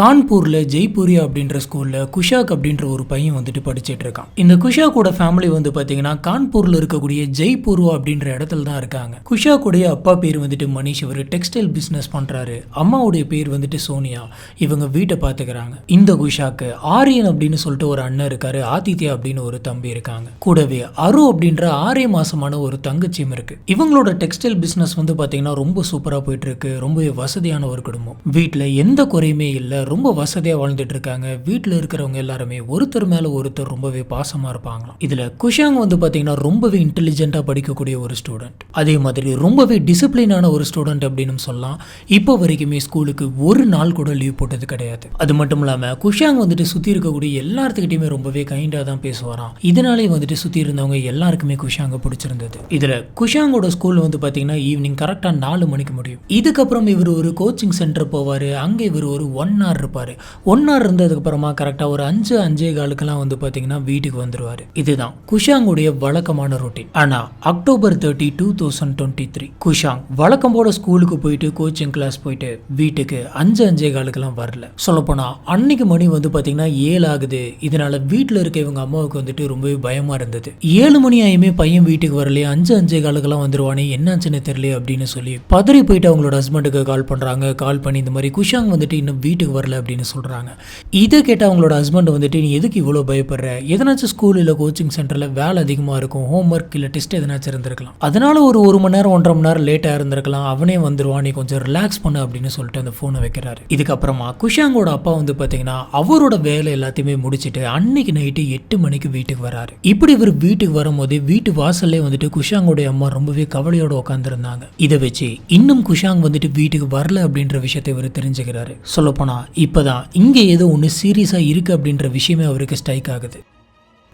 கான்பூர்ல ஜெய்பூரியா அப்படின்ற ஸ்கூல்ல குஷாக் அப்படின்ற ஒரு பையன் வந்துட்டு படிச்சிட்டு இருக்கான். இந்த குஷாக்கோட ஃபேமிலி வந்து பாத்தீங்கன்னா கான்பூர்ல இருக்கக்கூடிய ஜெய்பூர்வா அப்படின்ற இடத்துல தான் இருக்காங்க. குஷாக்குடைய அப்பா பேர் வந்துட்டு மனிஷ், இவர் டெக்ஸ்டைல் பிசினஸ் பண்றாரு. அம்மாவுடைய பேர் வந்துட்டு சோனியா, இவங்க வீட்டை பாத்துக்கிறாங்க. இந்த குஷாக்கு ஆரியன் அப்படின்னு சொல்லிட்டு ஒரு அண்ணன் இருக்காரு, ஆதித்யா அப்படின்னு ஒரு தம்பி இருக்காங்க. கூடவே அரு அப்படின்ற 6 மாசமான ஒரு தங்கச்சியும் இருக்கு. இவங்களோட டெக்ஸ்டைல் பிசினஸ் வந்து பாத்தீங்கன்னா ரொம்ப சூப்பரா போயிட்டு இருக்கு. ரொம்பவே வசதியான ஒரு குடும்பம். வீட்டுல எந்த குறையுமே இல்லை, ரொம்ப வசதியா வாழ்ந்துட்டு இருக்காங்க. வீட்டுல இருக்கிறவங்க எல்லாருமே ஒருத்தர் மேல ஒருத்தர் ரொம்பவே பாசமா இருப்பாங்களாம். இதுல குஷாங் வந்து பாத்தீங்கன்னா ரொம்பவே இன்டெலிஜென்ட்டா படிக்கக்கூடிய ஒரு ஸ்டூடெண்ட், அதே மாதிரி ரொம்பவே டிசிப்ளினான ஒரு ஸ்டூடெண்ட் அப்படின்னு சொல்லலாம். இப்போ வரைக்குமே ஸ்கூலுக்கு ஒரு நாள் கூட லீவ் போட்டது கிடையாது. அது மட்டும் இல்லாம குஷாங் வந்துட்டு சுத்தி இருக்கக்கூடிய எல்லாத்துக்கிட்டையுமே ரொம்பவே கைண்டா தான் பேசுவாராம். இதனாலே வந்துட்டு சுத்தி இருந்தவங்க எல்லாருக்குமே குஷாங்க பிடிச்சிருந்தது. இதுல குஷாங்கோட ஸ்கூல் வந்து பாத்தீங்கன்னா ஈவினிங் கரெக்டா 4 மணிக்கு முடியும். இதுக்கப்புறம் இவர் ஒரு கோச்சிங் சென்டர் போவாரு. அங்க இவர் ஒரு 1 hour இருப்பாரு. 1 hour இருந்ததுக்கு அப்புறமா கரெக்டா ஒரு 5-5:15 வந்து பாத்தீங்கன்னா வீட்டுக்கு வந்துருவாரு. இதுதான் குஷாங்குடைய வழக்கமான ரொட்டீன். ஆனா அக்டோபர் 30, 2023 குஷாங் வழக்கம் போல ஸ்கூலுக்கு போயிட்டு கோச்சிங் கிளாஸ் போயிட்டு வீட்டுக்கு 5-5:15 வரல. சொல்லப்போனா அன்னைக்கு மணி வந்து பாத்தீங்கன்னா 7 ஆகுது. இதனால வீட்டுல இருக்க இவங்க அம்மாவுக்கு வந்துட்டு ரொம்பவே பயமா இருந்தது. 7 மணி ஆயுமே பையன் வீட்டுக்கு வரலையே, 5-5:15 வந்துருவானே, என்னாச்சுன்னு தெரியல அப்படின்னு சொல்லி பதறி போயிட்டு அவங்களோட ஹஸ்பண்டுக்கு கால் பண்றாங்க. கால் பண்ணி இந்த மாதிரி குஷாங் வந்துட்டு இன்னும் வீட்டுக்கு வரல அப்படின்னு சொல்றாங்க. இதை கேட்ட அவங்களோட ஹஸ்பண்ட் வந்துட்டு, நீ எதுக்கு இவ்வளவு பயப்படுற, எதனாச்சும் ஸ்கூல் இல்ல கோச்சிங் சென்டர்ல வேலை அதிகமா இருக்கும், ஹோம்ஒர்க் இல்ல டெஸ்ட் எதனாச்சும் இருந்திருக்கலாம், அதனால ஒரு 1 மணி நேரம் 1.5 மணி நேரம் லேட்டா இருந்திருக்கலாம், அவனே வந்துருவான், நீ கொஞ்சம் ரிலாக்ஸ் பண்ணு அப்படின்னு சொல்லிட்டு அந்த போனை வைக்கிறாரு. இதுக்கப்புறமா குஷாங்கோட அப்பா வந்து பாத்தீங்கன்னா அவரோட வேலை எல்லாத்தையுமே முடிச்சுட்டு அன்னைக்கு நைட்டு 8 மணிக்கு வீட்டுக்கு வராரு. இப்படி இவர் வீட்டுக்கு வரும்போது வீட்டு வாசல்லே வந்துட்டு குஷாங்கோட அம்மா ரொம்பவே கவலையோட உட்காந்துருந்தாங்க. இதை வச்சு இன்னும் குஷாங் வந்துட்டு வீட்டுக்கு வரல அப்படின்ற விஷயத்தை இவர் தெரிஞ்சுக்கிறாரு. சொல்லப்போனா இப்பதான் இங்க ஏதோ ஒன்று சீரியஸா இருக்கு அப்படின்ற விஷயமே அவருக்கு ஸ்ட்ரைக் ஆகுது.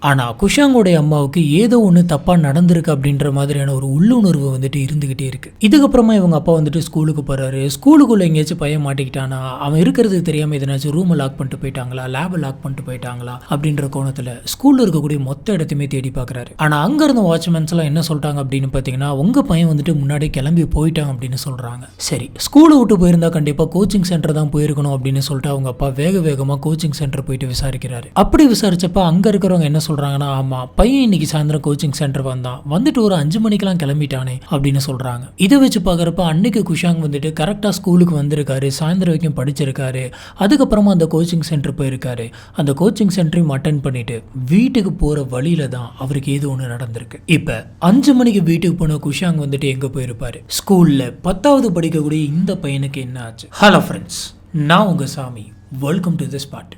ஆனால் குஷாங்கோடைய அம்மாவுக்கு ஏதோ ஒன்று தப்பாக நடந்திருக்கு அப்படின்ற மாதிரியான ஒரு உள்ளுணர்வு வந்துட்டு இருந்துகிட்டே இருக்கு. இதுக்கப்புறமா இவங்க அப்பா வந்துட்டு ஸ்கூலுக்கு போறாரு. ஸ்கூலுக்குள்ள எங்கேயாச்சும் பையன் மாட்டிக்கிட்டானா, அவன் இருக்கிறது தெரியாமல் எதனாச்சும் ரூமை லாக் பண்ணிட்டு போயிட்டாங்களா, லேபை லாக் பண்ணிட்டு போயிட்டாங்களா அப்படின்ற கோணத்தில் ஸ்கூலில் இருக்கக்கூடிய மொத்த இடத்தையுமே தேடி பார்க்குறாரு. ஆனால் அங்கே இருந்த வாட்ச்மேன்ஸ் எல்லாம் என்ன சொல்லிட்டாங்க அப்படின்னு பார்த்தீங்கன்னா, உங்க பையன் வந்துட்டு முன்னாடி கிளம்பி போயிட்டான் அப்படின்னு சொல்றாங்க. சரி, ஸ்கூலை விட்டு போயிருந்தா கண்டிப்பாக கோச்சிங் சென்டர் தான் போயிருக்கணும் அப்படின்னு சொல்லிட்டு அவங்க அப்பா வேகமாக கோச்சிங் சென்டர் போயிட்டு விசாரிக்கிறாரு. அப்படி விசாரிச்சப்ப அங்கே இருக்கிறவங்க என்ன சொல்றாங்கன்னா, ஆமா பையன் இன்னைக்கு சாயந்தரம் கோச்சிங் சென்டர் வந்துட்டு ஒரு 5 மணிக்கெல்லாம் கிளம்பிட்டானே அப்படின்னு சொல்றாங்க. இதை வச்சு பாக்குறப்ப அன்னைக்கு குஷாங் வந்துட்டு கரெக்டா ஸ்கூலுக்கு வந்திருக்காரு, சாயந்தரம் வரைக்கும் படிச்சிருக்காரு. அதுக்கப்புறமா அந்த கோச்சிங் சென்டர் போயிருக்காரு. அந்த கோச்சிங் சென்டரையும் அட்டென்ட் பண்ணிட்டு வீட்டுக்கு போற வழியில தான் அவருக்கு ஏதோ ஒன்று நடந்திருக்கு. இப்ப 5 மணிக்கு வீட்டுக்கு போன குஷாங் வந்துட்டு எங்க போயிருப்பாரு? ஸ்கூல்ல 10வது படிக்கக்கூடிய இந்த பையனுக்கு என்ன ஆச்சு? ஹலோ ஃப்ரெண்ட்ஸ், நான் உங்க சாமி. Welcome to this part.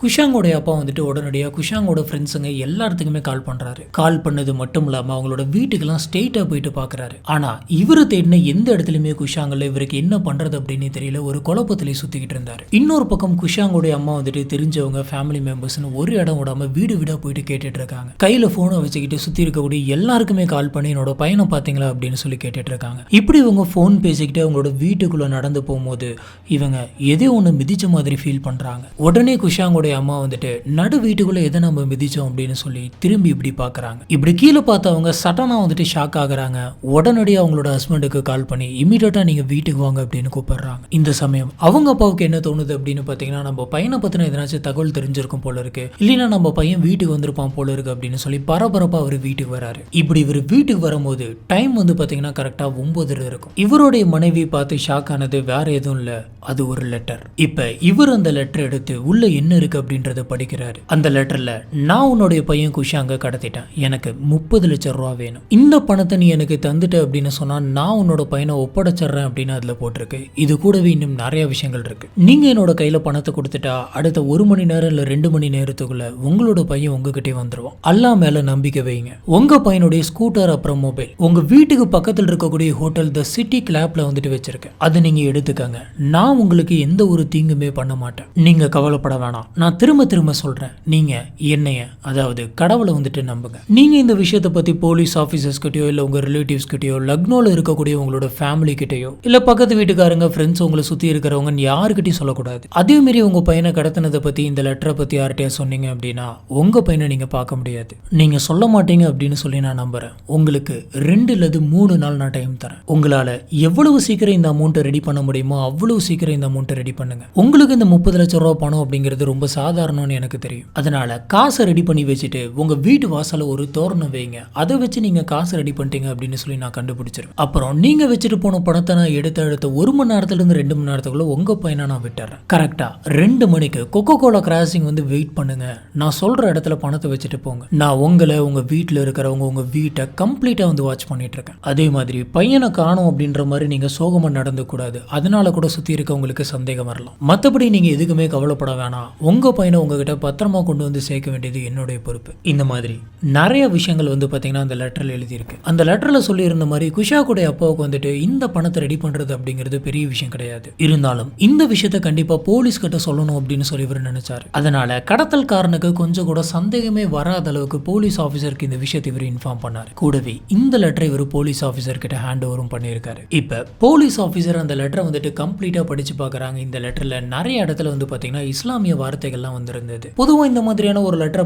குஷாங்கோடைய அப்பா வந்துட்டு உடனடியாக குஷாங்கோட ஃப்ரெண்ட்ஸுங்க எல்லாத்துக்குமே கால் பண்ணுறாரு. கால் பண்ணது மட்டும் இல்லாமல் அவங்களோட வீட்டுக்கெல்லாம் ஸ்ட்ரெயிட்டாக போயிட்டு பார்க்குறாரு. ஆனால் இவர் தேடின எந்த இடத்துலையுமே குஷாங்கில் இவருக்கு என்ன பண்ணுறது அப்படின்னு தெரியல, ஒரு குழப்பத்திலே சுற்றிக்கிட்டு இருந்தார். இன்னொரு பக்கம் குஷாங்கோடைய அம்மா வந்துட்டு தெரிஞ்சவங்க ஃபேமிலி மெம்பர்ஸ்னு ஒரு இடம் விடாமல் வீடு வீடாக போயிட்டு கேட்டுட்டு இருக்காங்க. கையில் ஃபோனை வச்சுக்கிட்டு சுற்றி இருக்கக்கூடிய எல்லாருக்குமே கால் பண்ணி என்னோட பையனை பார்த்தீங்களா அப்படின்னு சொல்லி கேட்டுட்டு இருக்காங்க. இப்படி இவங்க ஃபோன் பேசிக்கிட்டு அவங்களோட வீட்டுக்குள்ளே நடந்து போகும்போது இவங்க எதோ ஒன்று மிதிச்ச மாதிரி ஃபீல் பண்ணுறாங்க. உடனே குஷாங்கோட அம்மா வந்துட்டு நடு வீட்டுக்குள்ள எதை நம்ம மிதிச்சோம் அப்படின்னு சொல்லி திரும்பி இப்படி பாக்குறாங்க. இப்படி கீழே பார்த்தவங்க சடனா வந்துட்டு ஷாக் ஆகுறாங்க. உடனடியாக அவங்களோட ஹஸ்பண்டுக்கு கால் பண்ணி இமீடியட்டா நீங்க வீட்டுக்கு வாங்க அப்படின்னு கூப்பிடுறாங்க. இந்த சமயம் அவங்க அப்பாவுக்கு என்ன தோணுது அப்படின்னு பாத்தீங்கன்னா, நம்ம பையனை பத்தின எதனாச்சும் தகவல் தெரிஞ்சிருக்கும் போல இருக்கு, இல்லைன்னா நம்ம பையன் வீட்டுக்கு வந்திருப்பான் போல இருக்கு அப்படின்னு சொல்லி பரபரப்பா அவர் வீட்டுக்கு வராரு. இப்படி இவர் வீட்டுக்கு வரும்போது டைம் வந்து பாத்தீங்கன்னா கரெக்டா 9 இருக்கும். இவருடைய மனைவி பார்த்து ஷாக் ஆனது வேற எதுவும் இல்ல, அது ஒரு லெட்டர். இப்ப இவர் அந்த லெட்டர் எடுத்து உள்ள என்ன இருக்கு அப்படின்றத படிக்கிறாரு. அந்த லெட்டர்ல, நான் உன்னுடைய பையன் குஷாங்க கடத்திட்டேன், எனக்கு 30 லட்சம் ரூபா வேணும், இந்த பணத்தை நீ எனக்கு தந்துட்ட அப்படின்னு சொன்னா நான் உன்னோட பையனை ஒப்படைச்சிடுறேன் அப்படின்னு அதுல போட்டிருக்கு. இது கூடவே இன்னும் நிறைய விஷயங்கள் இருக்கு. நீங்க என்னோட கையில பணத்தை கொடுத்துட்டா அடுத்த 1 மணி நேரம் இல்ல 2 மணி நேரத்துக்குள்ள உங்களோட பையன் உங்ககிட்டே வந்துருவான். அல்லா மேல நம்பிக்கை வைங்க. உங்க பையனுடைய ஸ்கூட்டர் அப்புறம் மொபைல் உங்க வீட்டுக்கு பக்கத்தில் இருக்கக்கூடிய ஹோட்டல் தி சிட்டி கிளாப்ல வந்துட்டு வச்சிருக்கேன், அதை நீங்க எடுத்துக்கங்க. நான் உங்களுக்கு எந்த ஒரு தீங்குமே பண்ண மாட்டேன், நீங்க கவலைப்பட வேணாம். நான் நான் திரும்ப திரும்ப சொல்றேன், நீங்க என்னைய, அதாவது கடவுளை வந்துட்டு நம்புங்க. நீங்க இந்த விஷயத்தை பத்தி போலீஸ் ஆபீசர்ஸ் கிட்டயோ இல்ல உங்க ரிலேட்டிவ்ஸ் கிட்டயோ, லக்னோல இருக்கக்கூடிய உங்களோட ஃபேமிலி கிட்டயோ இல்ல பக்கத்து வீட்டுக்காரங்க, ஃப்ரெண்ட்ஸ், உங்களை சுத்தி இருக்கிறவங்க யாருக்கிட்டையும் சொல்லக்கூடாது. அதே மாதிரி உங்க பையனை கடத்தினதை பத்தி, இந்த லெட்டரை பத்தி யார்கிட்டயா சொன்னீங்க அப்படின்னா உங்க பையனை நீங்க பார்க்க முடியாது. நீங்க சொல்ல மாட்டீங்க அப்படின்னு சொல்லி நான் நம்புறேன். உங்களுக்கு 2 அல்லது 3 நாள் நான் டைம் தரேன். உங்களால எவ்வளவு சீக்கிரம் இந்த அமௌண்ட்டை ரெடி பண்ண முடியுமோ அவ்வளவு சீக்கிரம் இந்த அமௌண்ட்டை ரெடி பண்ணுங்க. உங்களுக்கு இந்த 30 லட்சம் ரூபாய் பணம் அப்படிங்கிறது ரொம்ப சாதாரணம்னு எனக்கு தெரியும். அதனால காசை ரெடி பண்ணி வச்சுட்டு உங்க வீட்டு வாசல ஒரு தோரணம் வைங்க. அதை வச்சு நீங்க காசை ரெடி பண்ணிட்டீங்க அப்படின்னு சொல்லி நான் கண்டுபிடிச்சிருவேன். அப்புறம் நீங்க வச்சுட்டு போன பணத்தை நான் எடுத்த 1 மணி நேரத்துல இருந்து 2 மணி நேரத்துக்குள்ள உங்க பையனை நான் விட்டுறேன். கரெக்டா 2 மணிக்கு கொக்கோ கோலா கிராசிங் வந்து வெயிட் பண்ணுங்க. நான் சொல்ற இடத்துல பணத்தை வச்சுட்டு போங்க. நான் உங்களை, உங்க வீட்டில் இருக்கிறவங்க, உங்க வீட்டை கம்ப்ளீட்டா வந்து வாட்ச் பண்ணிட்டு இருக்கேன். அதே மாதிரி பையனை காணும் அப்படின்ற மாதிரி நீங்க சோகமா நடந்து கூடாது. அதனால கூட சுத்தி இருக்கவங்களுக்கு சந்தேகம் வரலாம். மற்றபடி நீங்க எதுக்குமே கவலைப்பட வேணாம். உங்க பையனை உங்ககிட்ட பத்திரமா கொண்டு வந்து சேர்க்க வேண்டியது என்னுடைய பொறுப்பு. இந்த மாதிரி நிறைய விஷயங்கள் வந்து பாத்தீங்கன்னா அந்த லெட்டர்ல எழுதியிருக்கு. அந்த லெட்டர்ல சொல்லி இருந்த மாதிரி குஷாக்குடைய அப்பாவுக்கு வந்துட்டு இந்த பணத்தை ரெடி பண்றது அப்படிங்கிறது பெரிய விஷயம் கிடையாது. இருந்தாலும் இந்த விஷயத்தை கண்டிப்பா போலீஸ் கிட்ட சொல்லணும் அப்படின்னு சொல்லி இவர் நினைச்சாரு. அதனால கடத்தல்காரனுக்கு கொஞ்சம் கூட சந்தேகமே வராத அளவுக்கு போலீஸ் ஆபீசருக்கு இந்த விஷயத்தை இவர் இன்ஃபார்ம் பண்ணாரு. கூடவே இந்த லெட்டரை இவர் போலீஸ் ஆபீசர் கிட்ட ஹேண்ட் ஓவரும் பண்ணியிருக்காரு. இப்ப போலீஸ் ஆபீசர் அந்த லெட்டரை வந்துட்டு கம்ப்ளீட்டா படிச்சு பாக்குறாங்க. இந்த லெட்டர்ல நிறைய இடத்துல வந்து பாத்தீங்கன்னா இஸ்லாமிய வார்த்தைகள்லாம் வந்திருந்தது. பொதுவா இந்த மாதிரியான ஒரு லெட்டரை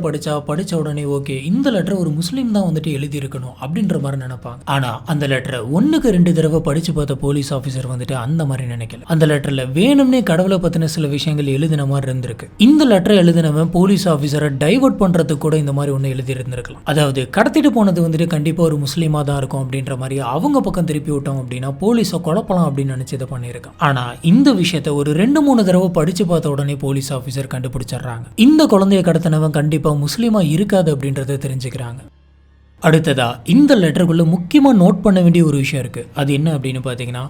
படிச்ச உடனே ஓகே, இந்த லெட்டர் ஒரு முஸ்லீம் தான் வந்துட்டு எழுதி இருக்கணும் அப்படின்ற மாதிரி நினைப்பாங்க. ஆனா அந்த லெட்டரை 1க்கு 2 தடவை படிச்சு பார்த்த போலீஸ் ஆபீசர் வந்துட்டு அந்த மாதிரி நினைக்கல. அந்த லெட்டர்ல வேணும்னே கடவுளை பத்தின சில விஷயங்கள் எழுதின மாதிரி இருந்திருக்கு. இந்த லெட்டரை எழுதினவன் போலீஸ் ஆபீசரை டைவர்ட் பண்றதுக்கு கூட இந்த மாதிரி ஒண்ணு எழுதி இருந்திருக்கலாம். அதாவது கடத்திட்டு போனது வந்துட்டு கண்டிப்பா ஒரு முஸ்லீமா தான் இருக்கும் அப்படின்ற மாதிரி அவங்க பக்கம் திருப்பி விட்டோம் அப்படின்னா போலீஸை குழப்பலாம் அப்படின்னு நினைச்சு இதை பண்ணியிருக்கான். ஆனா இந்த விஷயத்தை ஒரு 2-3 தடவை படிச்சு பார்த்த உடனே போலீஸ் ஆபீசர் கண்டுபிடிச்சிடுறாங்க. இந்த குழந்தைய கடத்தினவன் கண்டிப்பா முஸ்லீமா இருக்காது அப்படின்றத தெரிஞ்சுக்கிறாங்க. அடுத்ததா இந்த லெட்டருக்குள்ள முக்கியமாக நோட் பண்ண வேண்டிய ஒரு விஷயம் இருக்குது. அது என்ன அப்படின்னு பார்த்தீங்கன்னா,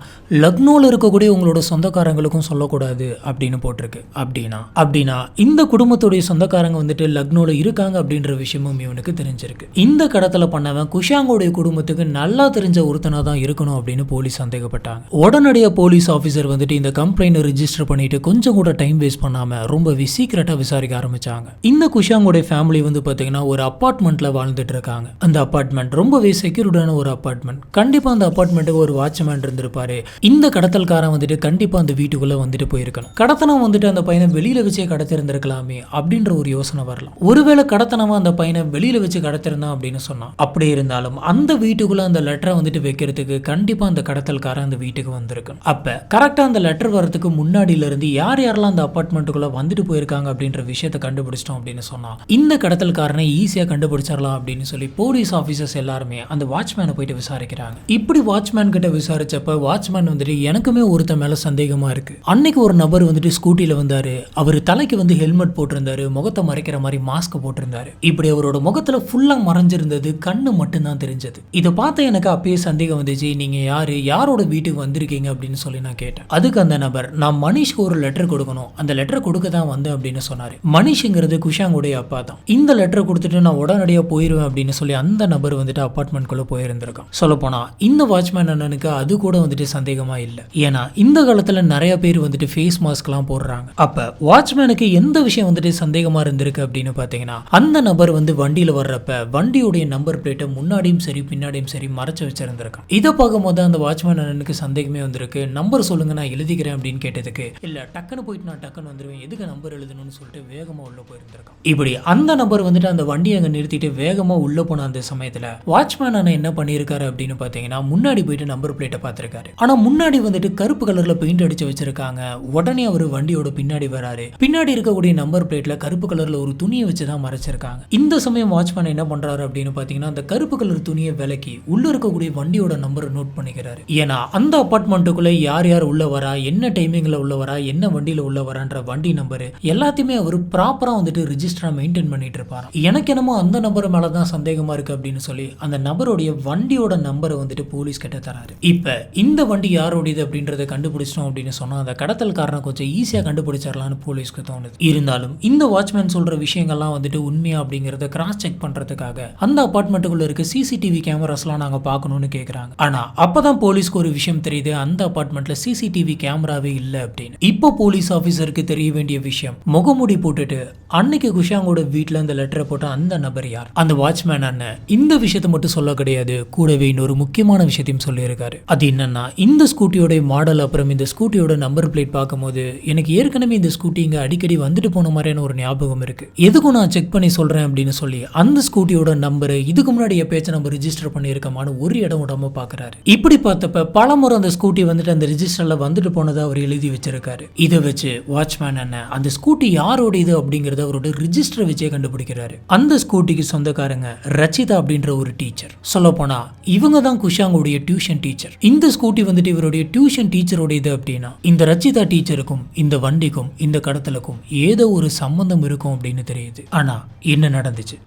லக்னோவில் இருக்கக்கூடிய உங்களோட சொந்தக்காரங்களுக்கும் சொல்லக்கூடாது அப்படின்னு போட்டிருக்கு. அப்படின்னா இந்த குடும்பத்துடைய சொந்தக்காரங்க வந்துட்டு லக்னோவில் இருக்காங்க அப்படின்ற விஷயமும் இவனுக்கு தெரிஞ்சிருக்கு. இந்த கடத்தலை பண்ணவன் குஷாங்கோடைய குடும்பத்துக்கு நல்லா தெரிஞ்ச ஒருத்தனாக தான் இருக்கணும் அப்படின்னு போலீஸ் சந்தேகப்பட்டாங்க. உடனடியாக போலீஸ் ஆஃபீஸர் வந்துட்டு இந்த கம்ப்ளைண்ட் ரிஜிஸ்டர் பண்ணிட்டு கொஞ்சம் கூட டைம் வேஸ்ட் பண்ணாமல் ரொம்பவே சீக்கிரட்டாக விசாரிக்க ஆரம்பிச்சாங்க. இந்த குஷாங்கோடைய ஃபேமிலி வந்து பார்த்தீங்கன்னா ஒரு அப்பார்ட்மெண்ட்டில் வாழ்ந்துட்டு இருக்காங்க. அந்த அபார்ட்மெண்ட் ரொம்பவே செக்யூர்டான ஒரு அபார்ட்மெண்ட். கண்டிப்பா அந்த அபார்ட்மெண்ட்டுக்கு ஒரு வாட்ச்மேன் இருந்திருப்பாரு. இந்த கடத்தல்காரன் வந்துட்டு கண்டிப்பா அந்த வீட்டுக்குள்ள வந்துட்டு போயிருக்கணும். கடத்தனம் வந்துட்டு அந்த பையனை வெளியில வச்சே கடத்திருந்திருக்கலாமே அப்படின்ற ஒரு யோசனை வரலாம். ஒருவேளை கடத்தனமா அந்த பையனை வெளியில வச்சு கடத்திருந்தான் அப்படின்னு சொன்னா, அப்படி இருந்தாலும் அந்த வீட்டுக்குள்ள அந்த லெட்டரை வந்துட்டு வைக்கிறதுக்கு கண்டிப்பா அந்த கடத்தல்காரன் அந்த வீட்டுக்கு வந்திருக்கணும். அப்ப கரெக்டா அந்த லெட்டர் வரதுக்கு முன்னாடியில இருந்து யார் யாரெல்லாம் அந்த அபார்ட்மெண்ட்டுக்குள்ள வந்துட்டு போயிருக்காங்க அப்படின்ற விஷயத்தை கண்டுபிடிச்சிட்டோம் அப்படின்னு சொன்னா இந்த கடத்தல்காரனை ஈஸியா கண்டுபிடிச்சிடலாம் அப்படின்னு சொல்லி போலீஸ் ஆபீசர்ஸ் எல்லாருமே அந்த வாட்ச்மேனை போயிட்டு விசாரிக்கிறாங்க. இப்படி வாட்ச்மேன் கிட்ட விசாரிச்சப்ப வாட்ச்மேன் வந்துட்டு எனக்குமே ஒருத்த மேல சந்தேகமா இருக்கு. அன்னைக்கு ஒரு நபர் வந்துட்டு ஸ்கூட்டில வந்தாரு. அவர் தலைக்கு வந்து ஹெல்மெட் போட்டிருந்தாரு, முகத்தை மறைக்கிற மாதிரி மாஸ்க் போட்டிருந்தாரு. இப்படி அவரோட முகத்துல ஃபுல்லா மறைஞ்சிருந்தது, கண்ணு மட்டும்தான் தெரிஞ்சது. இதை பார்த்து எனக்கு அப்பயே சந்தேகம் வந்துச்சு. நீங்க யாரு, யாரோட வீட்டுக்கு வந்திருக்கீங்க அப்படின்னு சொல்லி நான் கேட்டேன். அதுக்கு அந்த நபர், நான் மனிஷ்க்கு ஒரு லெட்டர் கொடுக்கணும், அந்த லெட்டர் கொடுக்க தான் வந்தேன் அப்படின்னு சொன்னாரு. மனிஷ்ங்கிறது குஷாங்குடைய அப்பா தான். இந்த லெட்டர் கொடுத்துட்டு நான் உடனடியாக போயிருவேன் அப்படின்னு சொல்லி அந்த நபர் வந்துட்டு அபார்ட்மெண்ட்குள்ள போயிருந்திருக்கான். சொல்ல போனா இந்த வாட்ச்மேன் அண்ணனுக்கு அது கூட வந்துட்டு சந்தேகமா இல்ல. ஏன்னா இந்த காலத்துல நிறைய பேர் வந்துட்டு ஃபேஸ் மாஸ்க் எல்லாம் போடுறாங்க. அப்ப வாட்ச்மேனுக்கு எந்த விஷயம் வந்துட்டு சந்தேகமா இருந்திருக்கு அப்படின்னு பாத்தீங்கன்னா, அந்த நபர் வந்து வண்டியில வர்றப்ப வண்டியுடைய நம்பர் பிளேட்டை முன்னாடியும் சரி பின்னாடியும் சரி மறைச்சு வச்சிருந்திருக்கான். இதை பார்க்கும் போது அந்த வாட்ச்மேன் அண்ணனுக்கு சந்தேகமே வந்திருக்கு. நம்பர் சொல்லுங்க நான் எழுதிக்கிறேன் அப்படின்னு கேட்டதுக்கு, இல்ல டக்குன்னு போயிட்டு நான் டக்குன்னு வந்துருவேன், எதுக்கு நம்பர் எழுதணும்னு சொல்லிட்டு வேகமா உள்ள போயிருந்திருக்கான். இப்படி அந்த நபர் வந்துட்டு அந்த வண்டியை அங்க நிறுத்திட்டு வேகமா உள்ள போன அந்த சமயத்துல வாட்ச்மேன் அண்ணன் என்ன பண்ணியிருக்காரு அப்படின்னு பாத்தீங்கன்னா, முன்னாடி போயிட்டு நம்பர் பிளேட்டை பார்த்திருக்காரு. ஆனா முன்னாடி வந்துட்டு கருப்பு கலர்ல பெயிண்ட் அடிச்சு வச்சிருக்காங்க. உடனே அவர் வண்டியோட பின்னாடி வராரு. பின்னாடி இருக்கக்கூடிய நம்பர் பிளேட்ல கருப்பு கலர்ல ஒரு துணியை வச்சுதான் மறைச்சிருக்காங்க. இந்த சமயம் வாட்ச்மேன் என்ன பண்றாரு அப்படின்னு பாத்தீங்கன்னா, அந்த கருப்பு கலர் துணியை விலக்கி உள்ள இருக்கக்கூடிய வண்டியோட நம்பரை நோட் பண்ணிக்கிறாரு. ஏன்னா அந்த அபார்ட்மெண்ட்டுக்குள்ள யார் யார் உள்ள வரா, என்ன டைமிங்ல உள்ள வரா, என்ன வண்டியில உள்ள வரான்ற வண்டி நம்பர் எல்லாத்தையுமே அவர் ப்ராப்பரா வந்துட்டு ரிஜிஸ்டரா மெயின்டைன் பண்ணிட்டு இருப்பாரு. எனக்கு என்னமோ அந்த நம்பர் மேலதான் சந்தேகமா இருக்கு அப்படின்னு சொல்லி அந்த நபருடைய வண்டியோட நம்பரை வந்துட்டு போலீஸ் கிட்ட தராரு. இப்ப இந்த வண்டி யாரோடையது அப்படின்றத கண்டுபிடிச்சிட்டோம் அப்படின்னு சொன்னா அந்த கடத்தல்காரனை கொஞ்சம் ஈஸியா கண்டுபிடிச்சிடலாம்னு போலீஸ்க்கு தோணுது. இருந்தாலும் இந்த வாட்ச்மேன் சொல்ற விஷயங்கள்லாம் வந்துட்டு உண்மையா அப்படிங்கறத கிராஸ் செக் பண்றதுக்காக அந்த அபார்ட்மெண்ட்டுக்குள்ள இருக்க சிசிடிவி கேமராஸ்லாம் நாங்க பார்க்கணும்னு கேக்குறாங்க. ஆனா அப்பதான் போலீஸ்க்கு ஒரு விஷயம் தெரியுது, அந்த அபார்ட்மெண்ட்ல சிசிடிவி கேமராவே இல்ல அப்படின்னு. இப்போ போலீஸ் ஆபீசருக்கு தெரிய வேண்டிய விஷயம், முகமூடி போட்டுட்டு அன்னைக்கு குஷாங்கோட வீட்டுல அந்த லெட்டரை போட்ட அந்த நபர் யார்? அந்த வாட்ச்மேன் அண்ணன் இந்த விஷயத்தை மட்டும் சொல்ல கிடையாது, கூடவே இன்னொரு முக்கியமான விஷயத்தையும் சொல்லியிருக்காரு. அது என்னன்னா, இந்த ஸ்கூட்டியோட மாடல் அப்புறம் இந்த ஸ்கூட்டியோட நம்பர் பிளேட் பார்க்கும்போது எனக்கு ஏற்கனவே இந்த ஸ்கூட்டி இங்க அடிக்கடி வந்துட்டு போன மாதிரியான ஒரு ஞாபகம் இருக்கு, எதுக்கும் நான் செக் பண்ணி சொல்றேன் அப்படின்னு சொல்லி அந்த ஸ்கூட்டியோட நம்பர் இதுக்கு முன்னாடி எப்பயாச்சும் நம்ம ரிஜிஸ்டர் பண்ணியிருக்கமான ஒரு இடம் விடாம பாக்குறாரு. இப்படி பார்த்தப்ப பலமுறை அந்த ஸ்கூட்டி வந்துட்டு அந்த ரிஜிஸ்டர்ல வந்துட்டு போனதை அவர் எழுதி வச்சிருக்காரு. இதை வச்சு வாட்ச்மேன் அண்ணன் அந்த ஸ்கூட்டி யாரோட இது அப்படிங்கறத அவரோட ரிஜிஸ்டர் வச்சே கண்டுபிடிக்கிறாரு. அந்த ஸ்கூட்டிக்கு சொந்தக்காரங்க ரச்சிதா அப்படின்ற ஒரு டீச்சர். சொல்ல போனா இவங்க தான் குஷாங்கோடைய டியூஷன் டீச்சர். இந்த ஸ்கூட்டி வந்துட்டு இவருடைய டியூஷன் டீச்சரோட இது அப்படின்னா இந்த ரச்சிதா டீச்சருக்கும் இந்த வண்டிக்கும் இந்த கடத்தலுக்கும் ஏதோ ஒரு சம்பந்தம் இருக்கும் அப்படின்னு தெரியுது. ஆனா என்ன நடந்துச்சு?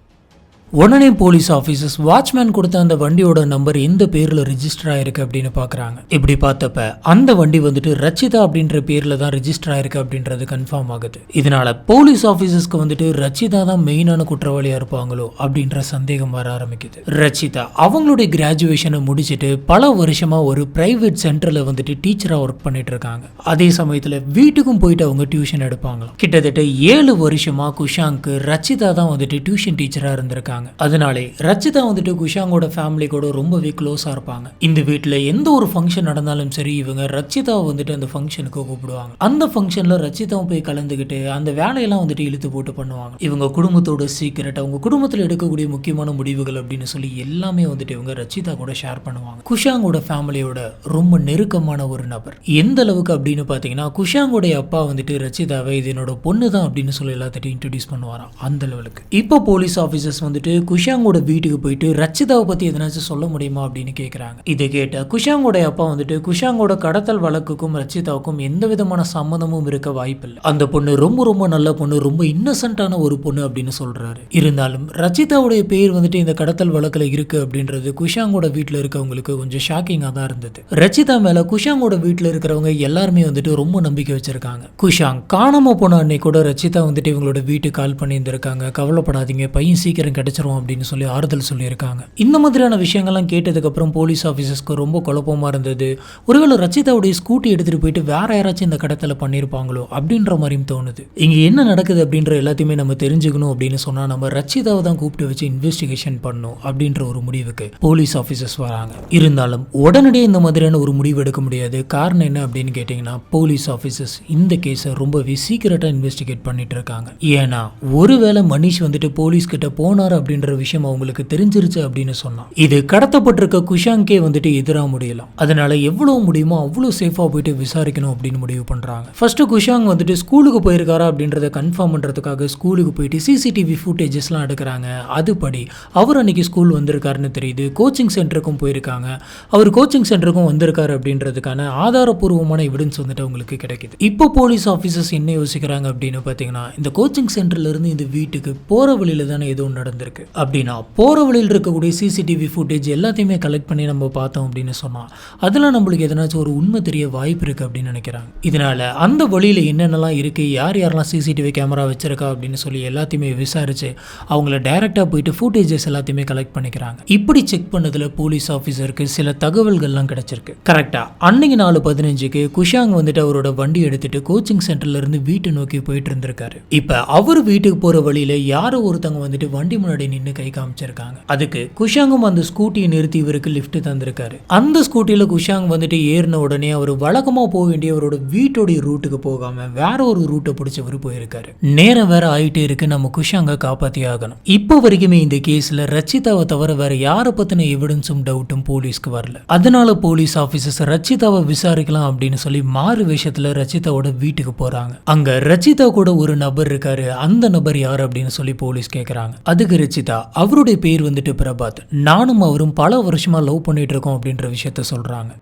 உடனே போலீஸ் ஆஃபீஸர்ஸ் வாட்ச்மேன் கொடுத்த அந்த வண்டியோட நம்பர் எந்த பேர்ல ரிஜிஸ்டர் ஆயிருக்கு அப்படின்னு பாக்குறாங்க. இப்படி பார்த்தப்ப அந்த வண்டி வந்துட்டு ரச்சிதா அப்படின்ற பேர்ல தான் ரிஜிஸ்டர் ஆயிருக்கு அப்படின்றது கன்ஃபார்ம் ஆகுது. இதனால போலீஸ் ஆஃபீஸர்ஸ்க்கு வந்துட்டு ரச்சிதா தான் மெயினான குற்றவாளியா இருப்பாங்களோ அப்படின்ற சந்தேகம் வர ஆரம்பிக்குது. ரச்சிதா அவங்களுடைய கிராஜுவேஷனை முடிச்சுட்டு பல வருஷமா ஒரு பிரைவேட் சென்டர்ல வந்துட்டு டீச்சரா ஒர்க் பண்ணிட்டு இருக்காங்க. அதே சமயத்துல வீட்டுக்கும் போயிட்டு அவங்க டியூஷன் எடுப்பாங்களாம். கிட்டத்தட்ட 7 வருஷமா குஷாங்க்கு ரச்சிதா தான் வந்துட்டு டியூஷன் டீச்சரா இருந்திருக்காங்க. அதனாலே ரச்சிதா வந்துட்டு குஷாங்கோட ஃபேமிலி கூட ரொம்பவே க்ளோஸா இருப்பாங்க. இந்த வீட்டுல எந்த ஒரு ஃபங்க்ஷன் நடந்தாலும் சரி இவங்க ரச்சிதாவை வந்துட்டு அந்த ஃபங்க்ஷனுக்கு கூப்பிடுவாங்க. அந்த ஃபங்க்ஷன்ல ரச்சிதாவும் போய் கலந்துக்கிட்டு அந்த வேலையெல்லாம் வந்துட்டு இழுத்து போட்டு பண்ணுவாங்க. இவங்க குடும்பத்தோட சீக்கிரட், அவங்க குடும்பத்துல எடுக்கக்கூடிய முக்கியமான முடிவுகள் அப்படின்னு சொல்லி எல்லாமே வந்துட்டு இவங்க ரச்சிதா கூட ஷேர் பண்ணுவாங்க. குஷாங்கோட ஃபேமிலியோட ரொம்ப நெருக்கமான ஒரு நபர். எந்த அளவுக்கு அப்படின்னு பாத்தீங்கன்னா குஷாங்கோடைய அப்பா வந்துட்டு ரச்சிதாவை இது என்னோட பொண்ணு தான் அப்படின்னு சொல்லி எல்லாத்தையும் இன்ட்ரோடியூஸ் பண்ணுவாராம். அந்த லெவலுக்கு இப்போ போலீஸ் ஆஃபீஸர்ஸ் வந்துட்டு குஷாங்கோட வீட்டுக்கு போயிட்டு ரச்சிதாவை பத்தி எதனாச்சும் சொல்ல முடியுமா அப்படின்னு கேக்குறாங்க. இதை கேட்ட குஷாங்கோட அப்பா வந்துட்டு குஷாங்கோட கடத்தல் வழக்குக்கும் ரச்சிதாவுக்கும் எந்த விதமான சம்மந்தமும் இருக்க வாய்ப்பில்லை, அந்த பொண்ணு ரொம்ப ரொம்ப நல்ல பொண்ணு, ரொம்ப இன்னசென்ட்டான ஒரு பொண்ணு அப்படின்னு சொல்றாரு. இருந்தாலும் ரச்சிதாவுடைய பேர் வந்துட்டு இந்த கடத்தல் வழக்குல இருக்கு அப்படின்றது குஷாங்கோட வீட்டுல இருக்கவங்களுக்கு கொஞ்சம் ஷாக்கிங்கா தான் இருந்தது. ரச்சிதா மேல குஷாங்கோட வீட்டுல இருக்கிறவங்க எல்லாருமே வந்துட்டு ரொம்ப நம்பிக்கை வச்சிருக்காங்க. குஷாங் காணாம போன அன்னைக்கு கூட ரச்சிதா வந்துட்டு இவங்களோட வீட்டுக்கு கால் பண்ணி இருந்திருக்காங்க, கவலைப்படாதீங்க பையன் சீக்கிரம் கிடைச்சிரும் அப்படின்னு சொல்லி ஆறுதல் சொல்லியிருக்காங்க. இந்த மாதிரியான விஷயங்கள்லாம் கேட்டதுக்கு அப்புறம் போலீஸ் ஆஃபீஸர்ஸ்க்கு ரொம்ப குழப்பமா இருந்தது. ஒருவேளை ரச்சிதாவுடைய ஸ்கூட்டி எடுத்துட்டு போயிட்டு வேற யாராச்சும் இந்த கடத்தலை பண்ணியிருப்பாங்களோ அப்படின்ற மாதிரியும் தோணுது. இங்க என்ன நடக்குது அப்படின்ற எல்லாத்தையுமே நம்ம தெரிஞ்சுக்கணும் அப்படின்னு சொன்னா நம்ம ரச்சிதாவை தான் கூப்பிட்டு வச்சு இன்வெஸ்டிகேஷன் பண்ணணும் அப்படின்ற ஒரு முடிவுக்கு போலீஸ் ஆஃபீஸர்ஸ் வராங்க. இருந்தாலும் உடனடியே இந்த மாதிரியான ஒரு முடிவு எடுக்க முடியாது. காரணம் என்ன அப்படின்னு கேட்டீங்கன்னா போலீஸ் ஆஃபீஸர்ஸ் இந்த கேஸை ரொம்பவே சீக்கிரட்டா இன்வெஸ்டிகேட் பண்ணிட்டு இருக்காங்க. ஏன்னா ஒருவேளை மனிஷ் வந்துட்டு போலீஸ் கிட்ட போனார் அப்படின்ற விஷயம் அவங்களுக்கு தெரிஞ்சிருச்சு அப்படின்னு சொன்னா இது கடத்தப்பட்டிருக்க குஷாங்கே வந்துட்டு எதிராக முடியலாம். அதனால எவ்வளவு முடியுமோ அவ்வளவு சேஃபா போயிட்டு விசாரிக்கணும் அப்படின்னு முடிவு பண்றாங்க. ஃபர்ஸ்ட் குஷாங் வந்துட்டு ஸ்கூலுக்கு போயிருக்காரா அப்படின்றத கன்ஃபார்ம் பண்றதுக்காக ஸ்கூலுக்கு போயிட்டு சிசிடிவி ஃபுட்டேஜஸ் எல்லாம் எடுக்கிறாங்க. அதுபடி அவர் அன்னைக்கு ஸ்கூல் வந்திருக்காருன்னு தெரியுது. கோச்சிங் சென்டருக்கும் போயிருக்காங்க, அவர் கோச்சிங் சென்டருக்கும் வந்திருக்காரு அப்படின்றதுக்கான ஆதாரப்பூர்வமான எவிடன்ஸ் வந்துட்டு அவங்களுக்கு கிடைக்குது. இப்போ போலீஸ் ஆஃபீஸர்ஸ் என்ன யோசிக்கிறாங்க அப்படின்னு பாத்தீங்கன்னா இந்த கோச்சிங் சென்டர்ல இருந்து இந்த வீட்டுக்கு போற வழியில தானே ஏதோ நடந்திருக்கு அப்படின்னா போற வழியில் இருக்கக்கூடிய சிசிடிவி ஃபுட்டேஜ் எல்லாத்தையுமே கலெக்ட் பண்ணி நம்ம பார்த்தோம் அப்படின்னு சொன்னா அதுல நம்மளுக்கு எதனாச்சும் ஒரு உண்மை தெரிய வாய்ப்பு இருக்கு அப்படின்னு நினைக்கிறாங்க. இதனால அந்த வழியில என்னென்னலாம் இருக்கு, யார் யாரெல்லாம் சிசிடிவி கேமரா வச்சிருக்கா அப்படின்னு சொல்லி எல்லாத்தையுமே விசாரிச்சு அவங்கள டைரக்டா போயிட்டு ஃபுட்டேஜஸ் எல்லாத்தையுமே கலெக்ட் பண்ணிக்கிறாங்க. இப்படி செக் பண்ணதுல போலீஸ் ஆஃபீஸருக்கு சில தகவல்கள்லாம் கிடைச்சிருக்கு. கரெக்டா அன்னைக்கு 4:15க்கு குஷாங் வந்துட்டு அவரோட வண்டி எடுத்துட்டு கோச்சிங் சென்டர்ல இருந்து வீட்டை நோக்கி போயிட்டு இருந்திருக்காரு. இப்ப அவர் வீட்டுக்கு போற வழியில யாரோ ஒருத்தவங்க வந்துட்டு வண்டி முன்னாடி நின்று கை காமிச்சிருக்காங்க. அதுக்கு குஷாங்கும் அந்த ஸ்கூட்டியை நிறுத்தி இவருக்கு லிஃப்ட் தந்திருக்காரு. அந்த ஸ்கூட்டில குஷாங் வந்துட்டு ஏறின உடனே அவர் வழக்கமா போக வேண்டிய அவரோட வீட்டோடைய ரூட்டுக்கு போகாம வேற ஒரு ரூட்டை பிடிச்சவர் போயிருக்காரு. நேரம் வேற ஆயிட்டே இருக்கு, நம்ம குஷாங்க காப்பாத்தி ஆகணும். இப்போ வரைக்குமே இந்த கேஸ்ல ரச்சிதாவை தவிர வேற யாரை பத்தின எவிடன்ஸும் டவுட்டும் போலீஸ்க்கு வரல. அதனால போலீஸ் ஆபீசர்ஸ் ரச்சிதாவை விசாரிக்கலாம் அப்படின்னு சொல்லி மாறு வேஷத்துல ரச்சிதாவோட வீட்டுக்கு போறாங்க. அங்க ரச்சிதா கூட ஒரு நபர் இருக்காரு. அந்த நபர் யார் அப்படின்னு சொல்லி போலீஸ் கேக்குறாங்க. அதுக்கு ரச்சிதா அவருடைய பேர் வந்துட்டு பிரபாத், நானும் அவரும் பல வருஷமா லவ் பண்ணிட்டு இருக்கோம் அப்படின்ற விஷயத்த சொல்றாங்க.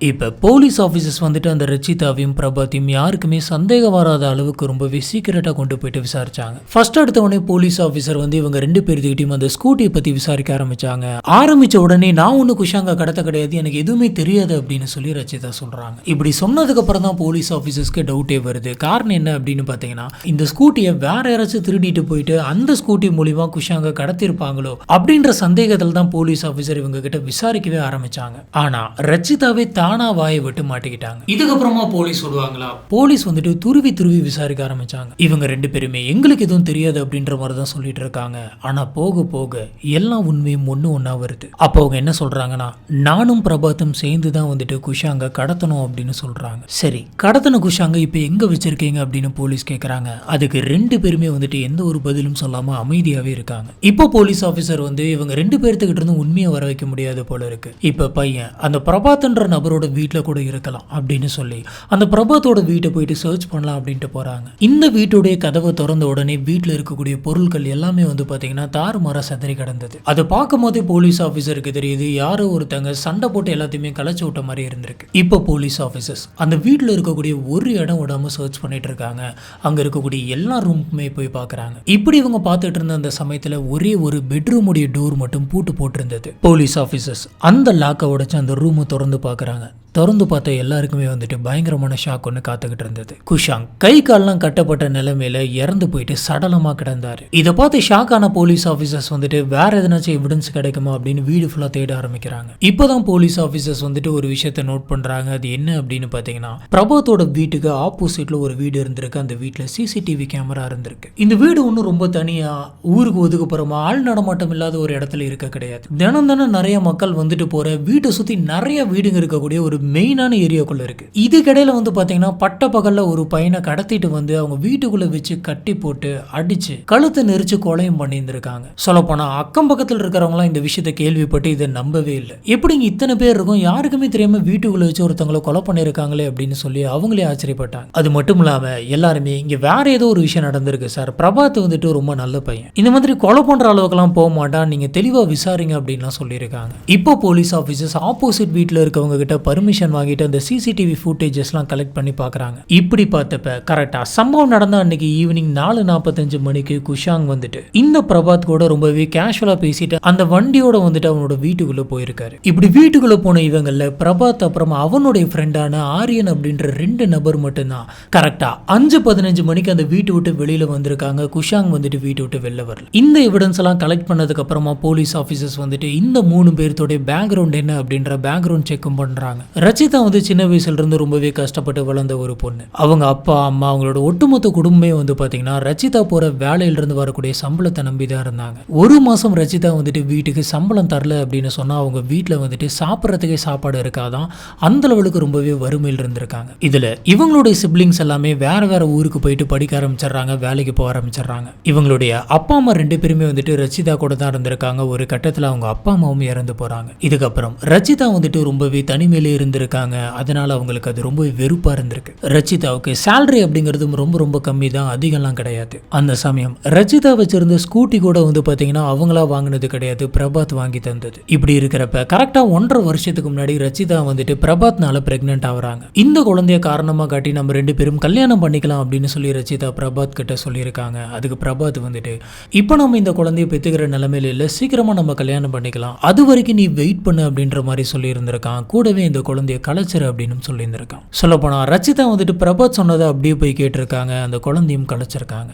இப்ப போலீஸ் ஆபீசர்ஸ் வந்துட்டு அந்த ரச்சிதாவையும் பிரபாத்தையும் யாருக்குமே சந்தேகம் வராத அளவுக்கு ரொம்பவே சீக்கிரட்டா கொண்டு போயிட்டு விசாரிச்சாங்க. ஃபர்ஸ்ட் எடுத்த உடனே போலீஸ் ஆபீசர் வந்து இவங்க 2 பேர்கிட்டயும் அந்த ஸ்கூட்டியை பத்தி விசாரிக்க ஆரம்பிச்ச உடனே நான் ஒண்ணு குஷாங்க கடத்த கிடையாது, எனக்கு எதுவுமே தெரியாது அப்படின்னு சொல்லி ரச்சிதா சொல்றாங்க. இப்படி சொன்னதுக்கு அப்புறம் தான் போலீஸ் ஆபீசர்ஸ்க்கு டவுட்டே வருது. காரணம் என்ன அப்படின்னு பாத்தீங்கன்னா, இந்த ஸ்கூட்டியை வேற யாராச்சும் திருடிட்டு போயிட்டு அந்த ஸ்கூட்டி மூலியமா குஷாங்க கடத்திருப்பாங்களோ அப்படின்ற சந்தேகத்தில் தான் போலீஸ் ஆபீசர் இவங்க கிட்ட விசாரிக்கவே ஆரம்பிச்சாங்க. ஆனா ரச்சிதாவே தானா வாயை விட்டு மாட்டிக்கிட்டாங்க. இதுக்கப்புறமா போலீஸ் சொல்லுவாங்களா, போலீஸ் வந்துட்டு துருவி துருவி விசாரிக்க ஆரம்பிச்சாங்க. இவங்க 2 பேருமே எங்களுக்கு எதுவும் தெரியாது அப்படின்ற மாதிரி தான் சொல்லிட்டு இருக்காங்க. ஆனா போக போக எல்லா உண்மையும் ஒண்ணா வருது. அப்போ அவங்க என்ன சொல்றாங்கன்னா, நானும் பிரபாத்தும் சேர்ந்து தான் வந்துட்டு குஷாங்க கடத்தணும் அப்படின்னு சொல்றாங்க. சரி, கடத்தின குஷாங்க இப்ப எங்க வச்சிருக்கீங்க அப்படின்னு போலீஸ் கேக்குறாங்க. அதுக்கு 2 பேருமே வந்துட்டு எந்த ஒரு பதிலும் சொல்லாம அமைதியாவே இருக்காங்க. இப்போ போலீஸ் ஆபீசர் வந்து இவங்க 2 பேர்த்துக்கிட்ட இருந்து உண்மையை வர வைக்க முடியாது போல இருக்கு. இப்ப பையன் அந்த பிரபாத்ன்ற நபரோட வீட்டில் கூட இருக்கலாம் அப்படின்னு சொல்லி அந்த பிரபாத்தோட வீட்டை போயிட்டு சர்ச் பண்ணலாம் அப்படின்ட்டு போறாங்க. இந்த வீட்டுடைய கதவை திறந்த உடனே வீட்டில் இருக்கக்கூடிய பொருட்கள் எல்லாமே வந்து பாத்தீங்கன்னா தாறுமாறா சதறி கிடந்தது. அதை பார்க்கும் போதே போலீஸ் ஆபீசருக்கு தெரியுது யாரோ ஒருத்தங்க சண்டை போட்டு எல்லாத்தையுமே கலைச்சு விட்ட மாதிரி இருந்திருக்கு. இப்போ போலீஸ் ஆபீசர்ஸ் அந்த வீட்டில் இருக்கக்கூடிய ஒரு இடம் விடாம சர்ச் பண்ணிட்டு இருக்காங்க. அங்க இருக்கக்கூடிய எல்லா ரூமுக்குமே போய் பாக்குறாங்க. இப்படி இவங்க பார்த்துட்டு இருந்த அந்த சமயத்துல ஒரே ஒரு பெட்ரூமுடைய டோர் மட்டும் பூட்டு போட்டிருந்தது. போலீஸ் ஆபீசர்ஸ் அந்த லாக்கை உடைச்சு அந்த ரூமை திறந்து பாக்குறாங்க. திறந்து பார்த்த எல்லாருக்குமே வந்துட்டு பயங்கரமான ஷாக் ஒன்று காத்துக்கிட்டு இருந்தது. குஷாங் கை கால்லாம் கட்டப்பட்ட நிலைமையில இறந்து போயிட்டு சடலமா கிடந்தாரு. இதை பார்த்து ஷாக் ஆன போலீஸ் ஆபீசர்ஸ் வந்துட்டு வேற எதனாச்சும் எவிடன்ஸ் கிடைக்குமா அப்படின்னு வீடு ஃபுல்லா தேட ஆரம்பிக்கிறாங்க. இப்போதான் போலீஸ் ஆபீசர்ஸ் வந்துட்டு ஒரு விஷயத்த நோட் பண்றாங்க. அது என்ன அப்படின்னு பாத்தீங்கன்னா, பிரபாத்தோட வீட்டுக்கு ஆப்போசிட்ல ஒரு வீடு இருந்திருக்கு. அந்த வீட்டுல சிசிடிவி கேமரா இருந்திருக்கு. இந்த வீடு ஒன்றும் ரொம்ப தனியா ஊருக்கு ஒதுக்குப்புறமா ஆள் நடமாட்டம் இல்லாத ஒரு இடத்துல இருக்க கிடையாது. தினம் நிறைய மக்கள் வந்துட்டு போற வீட்டை சுத்தி நிறைய வீடுங்க இருக்கக்கூடிய ஒரு மெயினான ஏரியாக்குள்ள இருக்கு. இதுக்கிடையில வந்து பாத்தீங்கன்னா பட்ட பகல்ல ஒரு பையனை கடத்திட்டு வந்து அவங்க வீட்டுக்குள்ள வச்சு கட்டி போட்டு அடிச்சு கழுத்தை நெரிச்சு கொலையும் பண்ணியிருந்திருக்காங்க. சொல்ல போனா அக்கம் பக்கத்தில் இருக்கிறவங்களாம் இந்த விஷயத்தை கேள்விப்பட்டு இதை நம்பவே இல்லை. எப்படிங்க இத்தனை பேர் இருக்கும், யாருக்குமே தெரியாம வீட்டுக்குள்ள வச்சு ஒருத்தவங்களை கொலை பண்ணிருக்காங்களே அப்படின்னு சொல்லி அவங்களே ஆச்சரியப்பட்டாங்க. அது மட்டும் இல்லாம எல்லாருமே இங்க வேற ஏதோ ஒரு விஷயம் நடந்திருக்கு சார், பிரபாத் வந்துட்டு ரொம்ப நல்ல பையன், இந்த மாதிரி கொலை பண்ற அளவுக்குலாம் போக மாட்டான், நீங்க தெளிவா விசாரிங்க அப்படின்லாம் சொல்லியிருக்காங்க. இப்போ போலீஸ் ஆபீசர்ஸ் ஆப்போசிட் வீட்டுல இருக்கவங்க கிட்ட பர்மிஷன் வாங்கிட்டு அந்த சிசிடிவி ஃபுட்டேஜஸ்லாம் கலெக்ட் பண்ணி பார்க்குறாங்க. இப்படி பார்த்தப்ப கரெக்டாக சம்பவம் நடந்த அன்னைக்கு ஈவினிங் 4:45 மணிக்கு குஷாங் வந்துட்டு இந்த பிரபாத் கூட ரொம்பவே கேஷுவலாக பேசிட்டு அந்த வண்டியோட வந்துட்டு அவனோட வீட்டுக்குள்ளே போயிருக்காரு. இப்படி வீட்டுக்குள்ளே போன இவங்களில் பிரபாத் அப்புறமா அவனுடைய ஃப்ரெண்டான ஆரியன் அப்படின்ற 2 நபர் மட்டும்தான் கரெக்டாக 5:15 மணிக்கு அந்த வீட்டு விட்டு வெளியில் வந்திருக்காங்க. குஷாங் வந்துட்டு வீட்டு விட்டு வெளில வரல. இந்த எவிடன்ஸ் எல்லாம் கலெக்ட் பண்ணதுக்கு அப்புறமா போலீஸ் ஆஃபீஸர்ஸ் வந்துட்டு இந்த 3 பேர்த்தோட பேக்ரவுண்ட் என்ன அப்படின்ற பேக்ரவுண்ட் செக்கும் பண்ணுறாங்க. ரச்சிதா வந்து சின்ன வயசுல இருந்து ரொம்பவே கஷ்டப்பட்டு வளர்ந்த ஒரு பொண்ணு. அவங்க அப்பா அம்மா அவங்களோட ஒட்டுமொத்த குடும்பமே வந்து பாத்தீங்கன்னா ரச்சிதா போற வேலையில இருந்து வரக்கூடிய சம்பளத்தை நம்பிதான் இருந்தாங்க. ஒரு மாசம் ரச்சிதா வந்துட்டு வீட்டுக்கு சம்பளம் தரல அப்படின்னு சொன்னா அவங்க வீட்டுல வந்துட்டு சாப்பிட்றதுக்கே சாப்பாடு இருக்காதான், அந்த லெவலுக்கு ரொம்பவே வறுமையில் இருந்திருக்காங்க. இதுல இவங்களுடைய சிப்ளிங்ஸ் எல்லாமே வேற வேற ஊருக்கு போயிட்டு படிக்க ஆரம்பிச்சிடுறாங்க, வேலைக்கு போக ஆரம்பிச்சிடுறாங்க. இவங்களுடைய அப்பா அம்மா 2 பேருமே வந்துட்டு ரச்சிதா கூட தான் இருந்திருக்காங்க. ஒரு கட்டத்துல அவங்க அப்பா அம்மாவும் இறந்து போறாங்க. இதுக்கப்புறம் ரச்சிதா வந்துட்டு ரொம்பவே தனிமையிலே இருந்திருக்காங்க. அதனால அவங்களுக்கு அது ரொம்ப வெறுப்பா இருந்திருக்கு. ரச்சிதாவுக்கு சேலரி அப்படிங்கிறது ரொம்ப ரொம்ப கம்மி தான், அதிகம்லாம் கிடையாது. அந்த சமயம் ரச்சிதா வச்சிருந்த ஸ்கூட்டி கூட வந்து பாத்தீங்கன்னா அவங்களா வாங்கினது கிடையாது, பிரபாத் வாங்கி தந்தது. இப்படி இருக்கிறப்ப கரெக்டா 1.5 வருஷத்துக்கு முன்னாடி ரச்சிதா வந்துட்டு பிரபாத்னால பிரெக்னென்ட் ஆகுறாங்க. இந்த குழந்தைய காரணமா காட்டி நம்ம 2 பேரும் கல்யாணம் பண்ணிக்கலாம் அப்படின்னு சொல்லி ரச்சிதா பிரபாத் கிட்ட சொல்லியிருக்காங்க. அதுக்கு பிரபாத் வந்துட்டு இப்போ நம்ம இந்த குழந்தைய பெற்றுக்கிற நிலைமையில இல்ல, சீக்கிரமா நம்ம கல்யாணம் பண்ணிக்கலாம், அது வரைக்கும் நீ வெயிட் பண்ணு அப்படின்ற மாதிரி சொல்லி இருந்திருக்கான். கூடவே இந்த குழந்தைய கலைச்சர் அப்படின்னு சொல்லியிருந்திருக்கான். சொல்ல போனா ரச்சிதா வந்துட்டு பிரபாத் சொன்னதை அப்படியே போய் கேட்டிருக்காங்க, அந்த குழந்தையும் கலைச்சிருக்காங்க.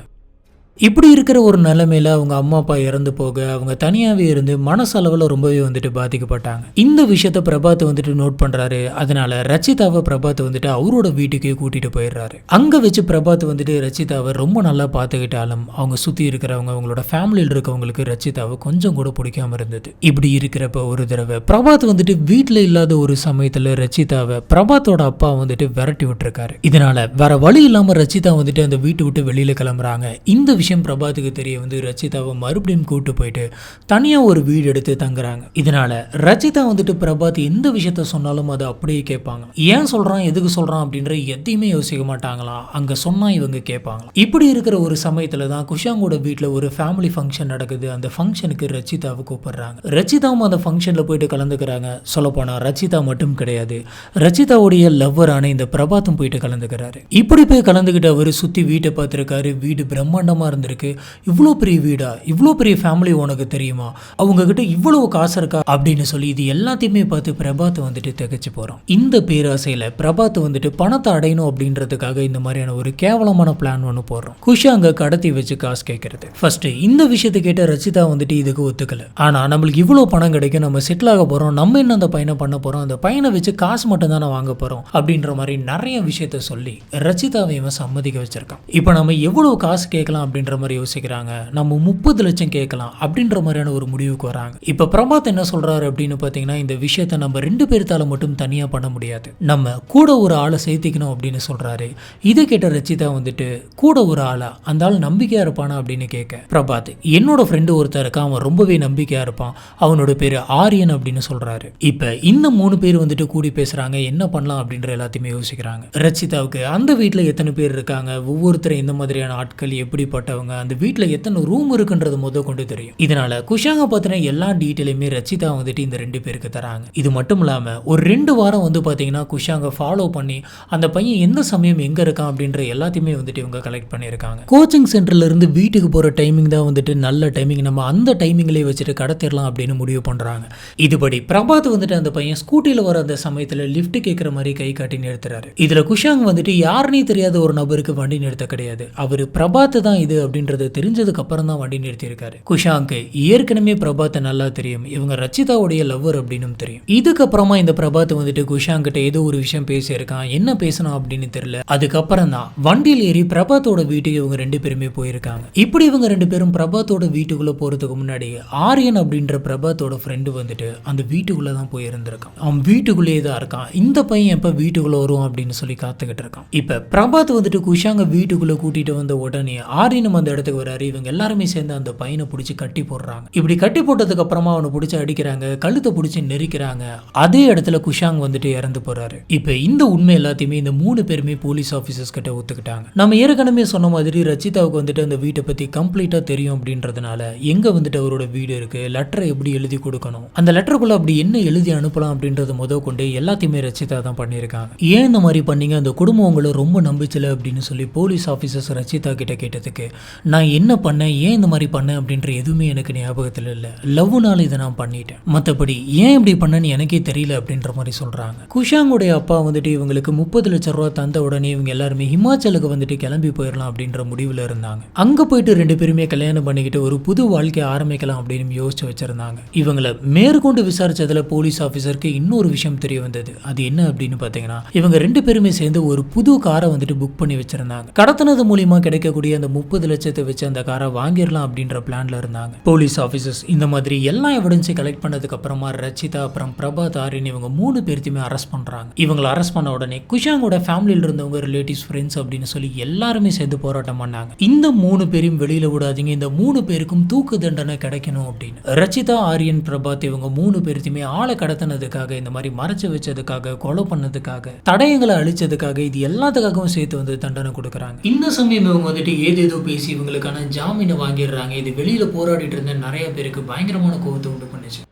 இப்படி இருக்கிற ஒரு நிலைமையில அவங்க அம்மா அப்பா இறந்து போக அவங்க தனியாவே இருந்து மனசளவில் ரொம்பவே வந்துட்டு பாதிக்கப்பட்டாங்க. இந்த விஷயத்த பிரபாத் வந்துட்டு நோட் பண்றாரு. அதனால ரச்சிதாவை பிரபாத் வந்துட்டு அவரோட வீட்டுக்கே கூட்டிட்டு போயிடுறாரு. அங்க வச்சு பிரபாத் வந்துட்டு ரச்சிதாவை ரொம்ப நல்லா பார்த்துக்கிட்டாலும் அவங்க சுத்தி இருக்கிறவங்க அவங்களோட ஃபேமிலியில் இருக்கவங்களுக்கு ரச்சிதாவை கொஞ்சம் கூட பிடிக்காம இருந்தது. இப்படி இருக்கிறப்ப ஒரு தடவை பிரபாத் வந்துட்டு வீட்டுல இல்லாத ஒரு சமயத்துல ரச்சிதாவை பிரபாத்தோட அப்பா வந்துட்டு விரட்டி விட்டுருக்காரு. இதனால வேற வழி இல்லாம ரச்சிதா வந்துட்டு அந்த வீட்டை விட்டு வெளியில கிளம்புறாங்க. இந்த விஷயம் பிரபாத்துக்கு தெரிய வந்து ரச்சிதாவை மறுபடியும் கூட்டு போயிட்டு தனியா ஒரு வீடு எடுத்து தங்குறாங்க. இதனால ரச்சிதா வந்துட்டு பிரபாத் எந்த விஷயத்த சொன்னாலும் அதை அப்படியே கேட்பாங்க. ஏன் சொல்றான் எதுக்கு சொல்றான் அப்படின்ற எதையுமே யோசிக்க மாட்டாங்களாம். அங்க சொன்னா இவங்க கேட்பாங்க. இப்படி இருக்கிற ஒரு சமயத்துல தான் குஷாங்கோட வீட்டுல ஒரு ஃபேமிலி ஃபங்க்ஷன் நடக்குது. அந்த ஃபங்க்ஷனுக்கு ரச்சிதாவை கூப்பிடுறாங்க. ரச்சிதாவும் அந்த ஃபங்க்ஷன்ல போயிட்டு கலந்துக்கிறாங்க. சொல்லப்போனா ரச்சிதா மட்டும் கிடையாது, ரச்சிதாவுடைய லவ்வரான இந்த பிரபாத்தும் போயிட்டு கலந்துக்கிறாரு. இப்படி போய் கலந்துக்கிட்டு அவரு சுத்தி வீட்டை பார்த்துருக்காரு. வீடு பிரம்மாண்டமா இருந்திருக்கு. இவ்வளோ பெரிய வீடா, இவ்வளோ பெரிய ஃபேமிலி உனக்கு தெரியுமா, அவங்க கிட்ட இவ்வளவு காசு இருக்கா அப்படின்னு சொல்லி இது எல்லாத்தையுமே பார்த்து பிரபாத் வந்துட்டு திகைச்சு போறோம். இந்த பேராசையில பிரபாத் வந்துட்டு பணத்தை அடையணும் அப்படின்றதுக்காக இந்த மாதிரியான ஒரு கேவலமான பிளான் ஒன்று போடுறோம். குஷாங்க கடத்தி வச்சு காசு கேட்கறது. ஃபர்ஸ்ட் இந்த விஷயத்தை கேட்ட ரச்சிதா வந்துட்டு இதுக்கு ஒத்துக்கல. ஆனா நம்மளுக்கு இவ்வளவு பணம் கிடைக்கும், நம்ம செட்டில் ஆக போறோம், நம்ம என்ன அந்த பையனை பண்ண போறோம், அந்த பையனை வச்சு காசு மட்டும் தானே வாங்க போறோம் அப்படின்ற மாதிரி நிறைய விஷயத்த சொல்லி ரச்சிதாவை இவன் சம்மதிக்க வச்சிருக்கான். இப்போ நம்ம எவ்வளவு காசு கேட்கலாம் அப்படின்ற மாதிரி யோசிக்கிறாங்க. நம்ம 30 லட்சம் கேட்கலாம் அப்படின்ற மாதிரியான ஒரு முடிவுக்கு வராங்க. இப்ப பிரபாத் என்ன சொல்றாரு அப்படின்னு பாத்தீங்கன்னா, இந்த விஷயத்த நம்ம 2 பேர்த்தால மட்டும் தனியா பண்ண முடியாது, நம்ம கூட ஒரு ஆளை சேர்த்திக்கணும் அப்படின்னு சொல்றாரு. இதை கேட்ட ரச்சிதா வந்துட்டு கூட ஒரு ஆளா, அந்த ஆள் நம்பிக்கையா இருப்பானா அப்படின்னு கேட்க பிரபாத் என்னோட ஃப்ரெண்டு ஒருத்தர் இருக்கான், அவன் ரொம்பவே நம்பிக்கையா இருப்பான், அவனோட பேரு ஆரியன் அப்படின்னு சொல்றாரு. இப்ப இந்த 3 பேர் வந்துட்டு கூடி பேசுறாங்க, என்ன பண்ணலாம் அப்படின்ற எல்லாத்தையுமே யோசிக்கிறாங்க. ரச்சிதாவுக்கு அந்த வீட்டுல எத்தனை பேர் இருக்காங்க, ஒவ்வொருத்தரும் எந்த மாதிரியான ஆட்கள், எப்படிப்பட்டவங்க, அந்த வீட்டுல எத்தனை ரூம் இருக்குன்றது கொண்டு தெரியும். இதனால குஷாங்க பத்தின எல்லா டீட்டெயிலுமே ரச்சிதா வந்துட்டு இந்த 2 பேருக்கு தராங்க. இது மட்டும் இல்லாம ஒரு 2 வாரம் வந்து பாத்தீங்கன்னா குஷாங்க ஃபாலோ பண்ணி அந்த பையன் எந்த சமயம் எங்க இருக்கான் அப்படின்ற எல்லாத்தையுமே வந்துட்டு இவங்க கலெக்ட் பண்ணியிருக்காங்க. கோச்சிங் சென்டர்ல இருந்து வீட்டுக்கு போற டைமிங் தான் வந்துட்டு நல்ல டைமிங், நம்ம அந்த டைமிங்லேயே வச்சுட்டு கடத்திடலாம் அப்படின்னு முடிவு பண்றாங்க. இதுபடி பிரபாத் வந்துட்டு அந்த பையன் ஸ்கூட்டில வர அந்த சமயத்துல லிஃப்ட் கேட்கிற மாதிரி கை காட்டி நிறுத்துறாரு. இதுல குஷாங் வந்துட்டு யாருனே தெரியாத ஒரு நபருக்கு வண்டி நிறுத்த கிடையாது, அவரு பிரபாத் தான் இது அப்படின்றது தெரிஞ்சதுக்கு அப்புறம் தான் வண்டி நிறுத்தி இருக்காரு. குஷாங்க்கு ஏற்கனவே பிரபாத்தை நல்லா தெரியும், இவங்க ரச்சிதாவுடைய லவ்வர் அப்படின்னு தெரியும். இதுக்கப்புறமா இந்த பிரபாத் வந்துட்டு குஷாங் கிட்ட ஏதோ ஒரு விஷயம் பேசியிருக்கான், என்ன பேசணும் அப்படின்னு தெரியல. அதுக்கப்புறம் தான் வண்டியில் ஏறி பிரபாத்தோட வீட்டுக்கு இவங்க 2 பேருமே போயிருக்காங்க. இப்படி இவங்க 2 பேரும் பிரபாத்தோட வீட்டுக்குள்ள போறதுக்கு முன்னாடி ஆரியன் அப்படின்ற பிரபாத்தோட ஃப்ரெண்டு வந்துட்டு அந்த வீட்டுக்குள்ள தான் போயிருந்திருக்கான். அவன் வீட்டுக்குள்ளேயே தான் இருக்கான். இந்த பையன் எப்ப வீட்டுக்குள்ள வரும் அப்படின்னு சொல்லி காத்துக்கிட்டு இருக்கான். இப்ப பிரபாத் வந்துட்டு குஷாங்க வீட்டுக்குள்ள கூட்டிட்டு வந்த உடனே ஆரியனும் அந்த இடத்துக்கு வராரு. இவங்க எல்லாருமே சேர்ந்து அந்த பையனை பிடிச்சி கட்டி போடுறாங்க. இப்படி கட்டி போட்டதுக்கு அப்புறமா அவனை பிடிச்சி அடிக்கிறாங்க, கழுத்தை பிடிச்சி நெரிக்கிறாங்க. அதே இடத்துல குஷாங் வந்துட்டு இறந்து போறாரு. இப்ப இந்த உண்மை எல்லாத்தையுமே இந்த 3 பேருமே போலீஸ் ஆபீசர்ஸ் கிட்ட ஒத்துக்கிட்டாங்க. நம்ம ஏற்கனவே சொன்ன மாதிரி ரச்சிதாவுக்கு வந்துட்டு அந்த வீட்டை பத்தி கம்ப்ளீட்டா தெரியும் அப்படின்றதுனால எங்க வந்துட்டு அவரோட வீடு இருக்கு, லெட்டரை எப்படி எழுதி கொடுக்கணும், அந்த லெட்டருக்குள்ள அப்படி என்ன எழுதி அனுப்பலாம் அப்படின்றது கொண்டு எல்லாத்தையுமே ரச்சிதா தான் பண்ணியிருக்காங்க. ஏன் இந்த மாதிரி பண்ணீங்க, அந்த குடும்பம் உங்களை ரொம்ப நம்பிச்சல அப்படின்னு சொல்லி போலீஸ் ஆபீசர்ஸ் ரச்சிதா கிட்ட கேட்டதுக்கு நான் என்ன பண்ணேன், ஏன் இந்த மாதிரி பண்ணேன் அப்படின்ற எதுவுமே எனக்கு ஞாபகத்தில் இல்லை, லவ்னால இதை நான் பண்ணிட்டேன், மற்றபடி ஏன் இப்படி பண்ணேன்னு எனக்கே தெரியல அப்படின்ற மாதிரி சொல்றாங்க. குஷாங்குடைய அப்பா வந்துட்டு இவங்களுக்கு 30 லட்சம் ரூபா தந்த உடனே இவங்க எல்லாருமே ஹிமாச்சலுக்கு வந்துட்டு கிளம்பி போயிடலாம் அப்படின்ற முடிவில் இருந்தாங்க. அங்க போயிட்டு 2 பேருமே கல்யாணம் பண்ணிக்கிட்டு ஒரு புது வாழ்க்கையை ஆரம்பிக்கலாம் அப்படின்னு யோசிச்சு வச்சிருந்தாங்க. இவங்களை மேற்கொண்டு விசாரிச்சதுல போலீஸ் ஆபீசருக்கு இன்னொரு விஷயம் தெரிய வந்தது. அது என்ன அப்படின்னு பாத்தீங்கன்னா, இவங்க 2 பேருமே சேர்ந்து ஒரு புது காரை வந்துட்டு புக் பண்ணி வச்சிருந்தாங்க. கடத்தினது மூலியமா கிடைக்கக்கூடிய அந்த 30 லட்சத்தை வச்சு அந்த காரை வாங்கிடலாம் அப்படின்ற பிளான்ல இருந்தாங்க. போலீஸ் ஆபீசர்ஸ் இந்த மாதிரி எல்லா எவிடன்ஸையும் கலெக்ட் பண்ணதுக்கு அப்புறமா ரச்சிதா அப்புறம் பிரபாத் ஆரியன் இவங்க 3 பேர்த்தையுமே அரெஸ்ட் பண்றாங்க. இவங்களை அரெஸ்ட் பண்ண உடனே குஷாங்கோட ஃபேமிலியில இருந்தவங்க, ரிலேட்டிவ்ஸ், ஃப்ரெண்ட்ஸ் அப்படின்னு சொல்லி எல்லாருமே சேர்ந்து போராட்டம் பண்ணாங்க. இந்த 3 பேரையும் வெளியில விடாதீங்க, இந்த 3 பேருக்கும் தூக்கு தண்டனை கிடைக்கணும் அப்படின்னு. ரச்சிதா, ஆரியன், பிரபாத் இவங்க 3 பேர்த்தையுமே ஆளை கடத்தினதுக்காக, இந்த மாதிரி மறைச்சு வச்சதுக்காக, கொலை பண்ணதுக்காக, தடயங்களை அழிச்சதுக்காக, இது எல்லாத்துக்காகவும் சேர்த்து வந்து தண்டனை கொடுக்குறாங்க. இந்த சமயம் இவங்க வந்துட்டு ஏதேதோ பேசி இவங்களுக்கான ஜாமீனை வாங்கிடுறாங்க. இது வெளியில போராடிட்டு இருந்த நிறைய பேருக்கு பயங்கரமான கோபத்தை உண்டு பண்ணுச்சு.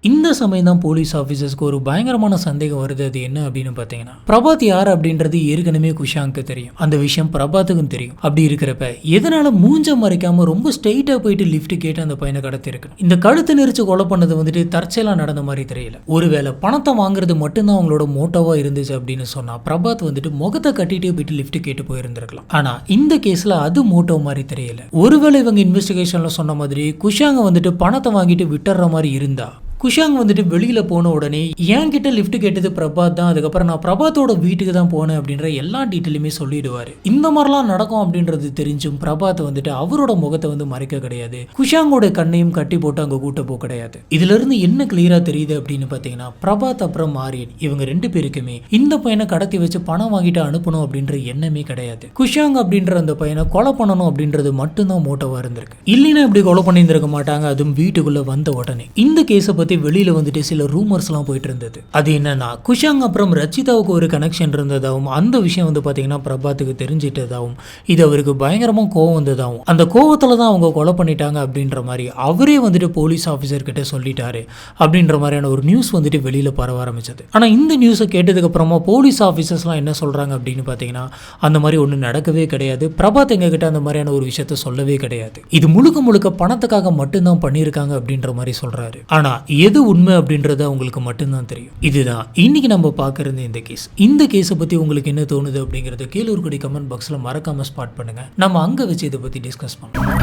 இந்த சமயம் தான் போலீஸ் ஆஃபீஸர்ஸ்க்கு ஒரு பயங்கரமான சந்தேகம் வருது. அது என்ன அப்படின்னு பார்த்தீங்கன்னா, பிரபாத் யார் அப்படின்றது ஏற்கனவே குஷாங்க்கு தெரியும், அந்த விஷயம் பிரபாத்துக்கும் தெரியும். அப்படி இருக்கிறப்ப எதனால மூஞ்ச மறைக்காம ரொம்ப ஸ்ட்ரெயிட்டா போயிட்டு லிஃப்ட் கேட்டு அந்த பையனை கடத்திருக்கணும். இந்த கழுத்து நெரிச்சு கொலை பண்ணது வந்துட்டு தற்செயலா நடந்த மாதிரி தெரியல. ஒருவேளை பணத்தை வாங்குறது மட்டும்தான் அவங்களோட மோட்டோவா இருந்துச்சு அப்படின்னு சொன்னா பிரபாத் வந்துட்டு முகத்தை கட்டிட்டே போயிட்டு லிஃப்ட் கேட்டு போயிருந்திருக்கலாம். ஆனா இந்த கேஸ்ல அது மோட்டோ மாதிரி தெரியல. ஒருவேளை இவங்க இன்வெஸ்டிகேஷன்ல சொன்ன மாதிரி குஷாங்க வந்துட்டு பணத்தை வாங்கிட்டு விட்டுற மாதிரி இருந்தா குஷாங் வந்துட்டு வெளியில போன உடனே என்கிட்ட லிஃப்ட் கேட்டது பிரபாத் தான், அதுக்கப்புறம் நான் பிரபாத்தோட வீட்டுக்கு தான் போனேன் அப்படின்ற எல்லா டீட்டெயிலுமே சொல்லிடுவாரு. இந்த மாதிரிலாம் நடக்கும் அப்படின்றது தெரிஞ்சும் பிரபாத் வந்துட்டு அவரோட முகத்தை வந்து மறைக்க கிடையாது, குஷாங்கோட கண்ணையும் கட்டி போட்டு அங்க கூட்ட போ கிடையாது. இதுல இருந்து என்ன கிளியரா தெரியுது அப்படின்னு பாத்தீங்கன்னா, பிரபாத் அப்புறம் மாரியன் இவங்க 2 பேருக்குமே இந்த பையனை கடத்தி வச்சு பணம் வாங்கிட்டு அனுப்பணும் அப்படின்ற எண்ணமே கிடையாது. குஷாங் அப்படின்ற அந்த பையனை கொலை பண்ணணும் அப்படின்றது மட்டும்தான் மோட்டவா இருந்திருக்கு. இல்லைன்னா இப்படி கொலை பண்ணியிருந்திருக்க மாட்டாங்க, அதுவும் வீட்டுக்குள்ள வந்த உடனே. இந்த கேஸை பத்தி வெளியில வந்துட்டு சில ரூமர்ஸ் எல்லாம் போயிட்டு இருந்தது. அது என்னன்னா, குஷாங் அப்புறம் ரச்சிதாவுக்கு ஒரு கனெக்ஷன் இருந்ததாகவும் அந்த விஷயம் வந்து பாத்தீங்கன்னா பிரபாத்துக்கு தெரிஞ்சிட்டதாகவும் இது அவருக்கு பயங்கரமா கோவம் வந்ததாகவும் அந்த கோவத்துல தான் அவங்க கொலை பண்ணிட்டாங்க அப்படின்ற மாதிரி அவரே வந்துட்டு போலீஸ் ஆஃபீஸர் கிட்ட சொல்லிட்டாரு அப்படின்ற மாதிரியான ஒரு நியூஸ் வந்துட்டு வெளியில பரவ ஆரம்பிச்சது. ஆனா இந்த நியூஸை கேட்டதுக்கு அப்புறமா போலீஸ் ஆஃபீஸர்ஸ்லாம் என்ன சொல்றாங்க அப்படின்னு பாத்தீங்கன்னா, அந்த மாதிரி ஒண்ணு நடக்கவே கிடையாது, பிரபாத் எங்க கிட்ட அந்த மாதிரியான ஒரு விஷயத்த சொல்லவே கிடையாது, இது முழுக்க முழுக்க பணத்துக்காக மட்டும்தான் பண்ணியிருக்காங்க அப்படின்ற மாதிரி சொல்றாரு. ஆனா எது உண்மை அப்படின்றது அவங்களுக்கு மட்டும்தான் தெரியும். இதுதான் இன்னைக்கு நம்ம பார்க்கறது இந்த கேஸ். இந்த கேஸை பத்தி உங்களுக்கு என்ன தோணுது அப்படிங்கறது கீழே இருக்கக்கூடிய கமெண்ட் பாக்ஸ்ல மறக்காம ஸ்பாட் பண்ணுங்க. நம்ம அங்க வச்சு இதை பத்தி டிஸ்கஸ் பண்ணலாம்.